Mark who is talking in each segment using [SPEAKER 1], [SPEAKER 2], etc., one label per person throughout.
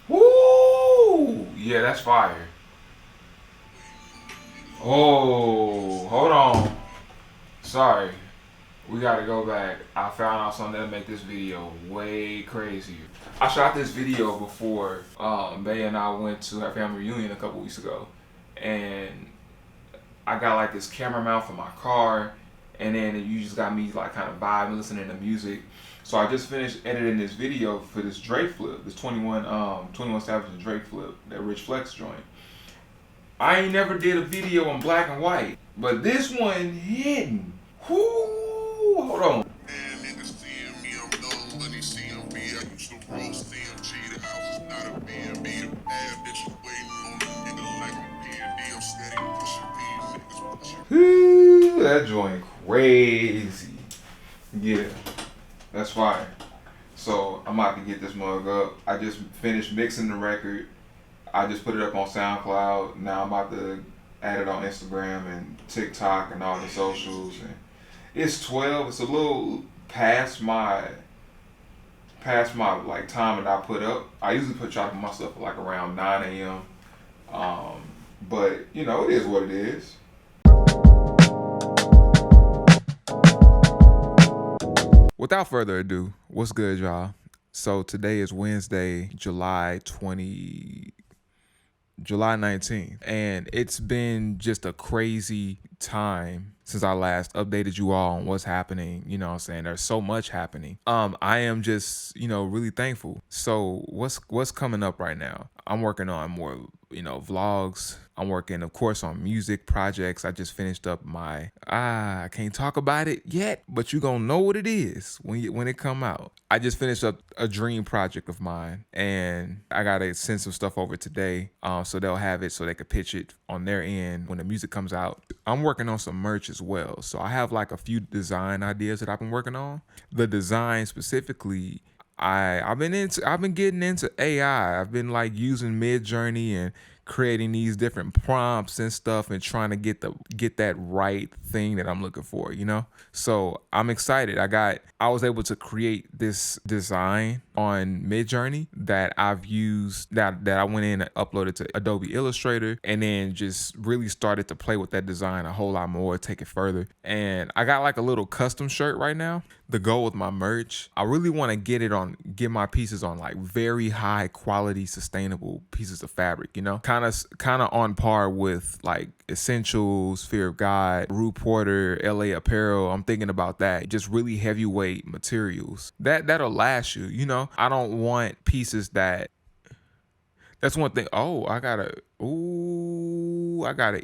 [SPEAKER 1] Woo! Yeah, that's fire. Oh, hold on. Sorry. We gotta go back. I found out something that'll make this video way crazier. I shot this video before Bay and I went to our family reunion a couple weeks ago. And I got like this camera mount for my car. And then you just got me like kind of vibing, listening to music. So I just finished editing this video for this Drake flip, this 21 Savage Drake flip, that Rich Flex joint. I ain't never did a video in black and white, but this one hidden. Whoo, hold on. That joint crazy. Yeah, that's fire. So I'm about to get this mug up. I just finished mixing the record. I just put it up on SoundCloud. Now I'm about to add it on Instagram and TikTok and all the socials. And it's 12. It's a little past my like time that I put up. I usually put my stuff like around 9 a.m. But you know, it is what it is. Without further ado, what's good, y'all? So today is Wednesday, July 19th, and it's been just a crazy time since I last updated you all on what's happening. You know what I'm saying? There's so much happening. I am just, really thankful. So what's coming up right now? I'm working on more, vlogs. I'm working, of course, on music projects. I just finished up my, I can't talk about it yet, but you gonna know what it is when it come out. I just finished up a dream project of mine, and I gotta send some stuff over today, so they'll have it so they could pitch it on their end when the music comes out. I'm working on some merch as well, so I have like a few design ideas that I've been working on. The design specifically, I've been getting into AI. I've been like using Midjourney and creating these different prompts and stuff and trying to get that right thing that I'm looking for, So I'm excited. I was able to create this design on Midjourney that I've used, that I went in and uploaded to Adobe Illustrator, and then just really started to play with that design a whole lot more, take it further. And I got like a little custom shirt right now. The goal with my merch, I really want to get my pieces on like very high quality, sustainable pieces of fabric, kind of on par with like Essentials, Fear of God, Rue Porter, LA Apparel. I'm thinking about that. Just really heavyweight materials that'll last you, I don't want pieces that's one thing. Oh, I got an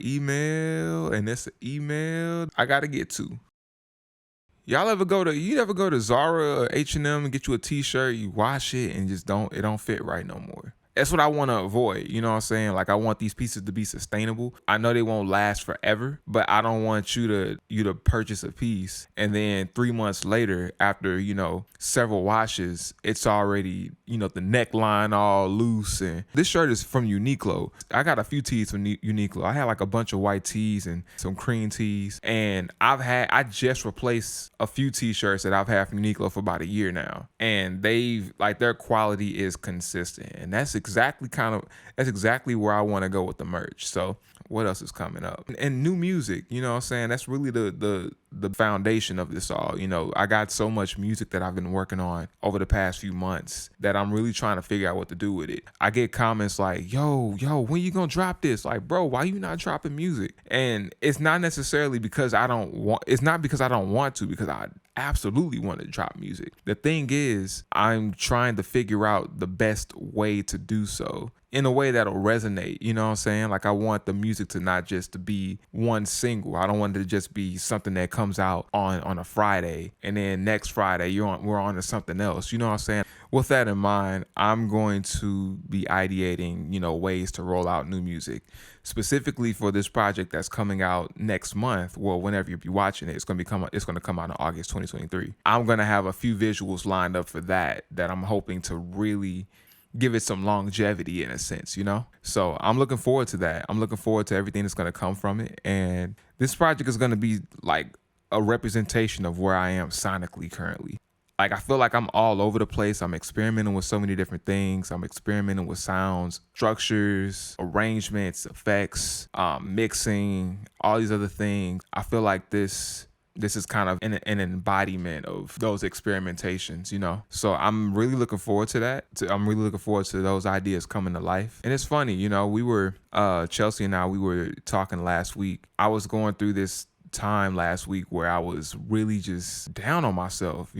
[SPEAKER 1] email, and it's an email I gotta get to. Y'all ever go to Zara or H&M and get you a t-shirt, you wash it and just it don't fit right no more? That's what I want to avoid. You know what I'm saying? Like, I want these pieces to be sustainable. I know they won't last forever, but I don't want you to purchase a piece and then 3 months later, after, several washes, it's already, the neckline all loose. And this shirt is from Uniqlo. I got a few tees from Uniqlo. I had like a bunch of white tees and some cream tees. And I just replaced a few t-shirts that I've had from Uniqlo for about a year now. And their quality is consistent. And that's that's exactly where I want to go with the merch. So what else is coming up? And new music, you know what I'm saying? That's really the foundation of this all. You know, I got so much music that I've been working on over the past few months that I'm really trying to figure out what to do with it. I get comments like, yo, when you gonna drop this? Like, bro, why you not dropping music? And it's not necessarily because it's not because I don't want to, because I absolutely want to drop music. The thing is, I'm trying to figure out the best way to do so in a way that'll resonate. You know what I'm saying? Like, I want the music to not just to be one single. I don't want it to just be something that comes out on a Friday and then next Friday we're on to something else. You know what I'm saying? With that in mind, I'm going to be ideating, ways to roll out new music, specifically for this project that's coming out next month. Well, whenever you're watching it, it's going to come out in August 2023. I'm going to have a few visuals lined up for that I'm hoping to really give it some longevity in a sense, So I'm looking forward to that. I'm looking forward to everything that's going to come from it. And this project is going to be like a representation of where I am sonically currently. Like, I feel like I'm all over the place. I'm experimenting with so many different things. I'm experimenting with sounds, structures, arrangements, effects, mixing, all these other things. I feel like this is kind of an embodiment of those experimentations, So I'm really looking forward to that. I'm really looking forward to those ideas coming to life. And it's funny, we were, Chelsea and I, we were talking last week. I was going through this time last week where I was really just down on myself,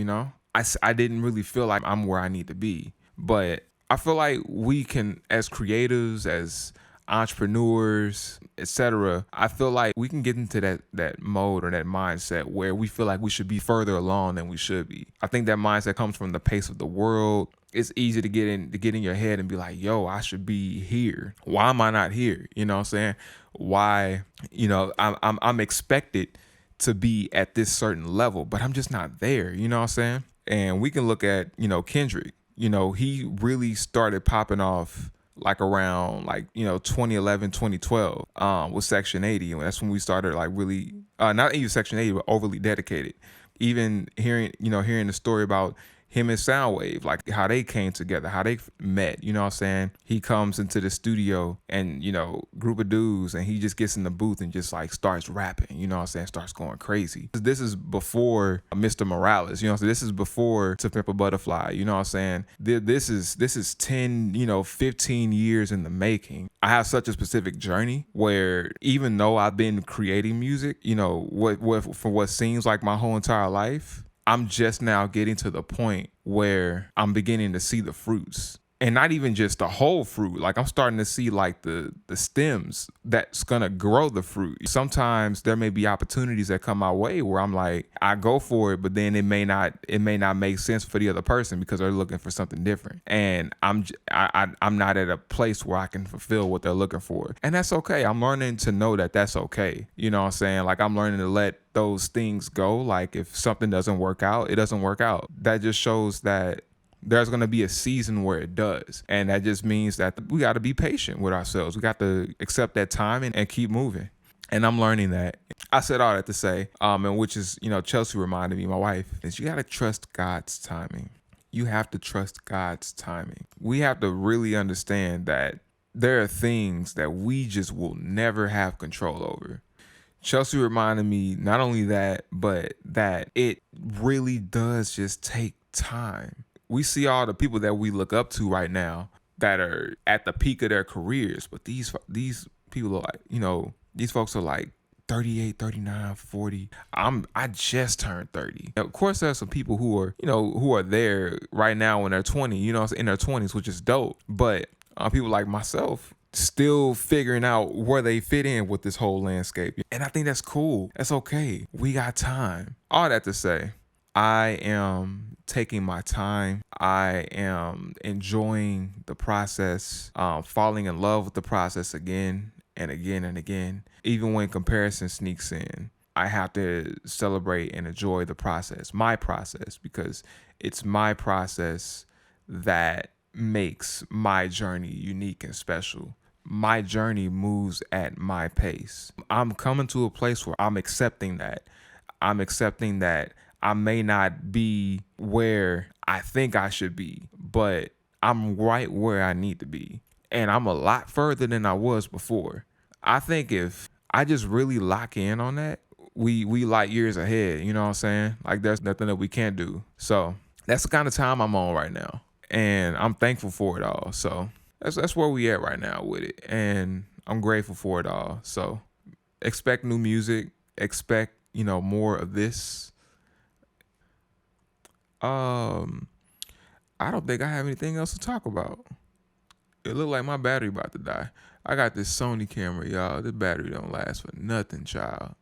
[SPEAKER 1] I didn't really feel like I'm where I need to be. But I feel like we can, as creatives, as entrepreneurs, etc., I feel like we can get into that mode or that mindset where we feel like we should be further along than we should be. I think that mindset comes from the pace of the world. It's easy to get in your head and be like, yo, I should be here. Why am I not here? You know what I'm saying? Why, I'm expected to be at this certain level, but I'm just not there. You know what I'm saying? And we can look at, Kendrick. He really started popping off like around 2011, 2012 with Section 80. And that's when we started like really, not even Section 80, but Overly Dedicated. Even hearing the story about him and Soundwave, like how they came together, how they met, you know what I'm saying? He comes into the studio and, group of dudes, and he just gets in the booth and just like starts rapping, you know what I'm saying? Starts going crazy. This is before Mr. Morales, so this is before To Pimp a Butterfly, you know what I'm saying? This is 10, 15 years in the making. I have such a specific journey where even though I've been creating music, for what seems like my whole entire life, I'm just now getting to the point where I'm beginning to see the fruits. And not even just the whole fruit. Like, I'm starting to see like the stems that's gonna grow the fruit. Sometimes there may be opportunities that come my way where I'm like, I go for it, but then it may not make sense for the other person because they're looking for something different. And I'm not at a place where I can fulfill what they're looking for. And that's okay. I'm learning to know that that's okay. You know what I'm saying? Like, I'm learning to let those things go. Like, if something doesn't work out, it doesn't work out. That just shows that there's going to be a season where it does. And that just means that we got to be patient with ourselves. We got to accept that time and keep moving. And I'm learning that. I said all that to say, and which is, Chelsea reminded me, my wife, is you got to trust God's timing. You have to trust God's timing. We have to really understand that there are things that we just will never have control over. Chelsea reminded me not only that, but that it really does just take time. We see all the people that we look up to right now that are at the peak of their careers, but these people are like, these folks are like 38, 39, 40. I just turned 30. Of course, there's some people who are there right now in their 20s, in their 20s, which is dope. But people like myself still figuring out where they fit in with this whole landscape. And I think that's cool. That's okay. We got time. All that to say, I am taking my time. I am enjoying the process, falling in love with the process again and again and again. Even when comparison sneaks in, I have to celebrate and enjoy the process, my process, because it's my process that makes my journey unique and special. My journey moves at my pace. I'm coming to a place where I'm accepting that. I'm accepting that I may not be where I think I should be, but I'm right where I need to be. And I'm a lot further than I was before. I think if I just really lock in on that, we light years ahead, you know what I'm saying? Like there's nothing that we can't do. So that's the kind of time I'm on right now. And I'm thankful for it all. So that's where we at right now with it. And I'm grateful for it all. So expect new music, expect, more of this. Um I don't think I have anything else to talk about. It looked like my battery about to die. I got this Sony camera, y'all. This battery don't last for nothing, child.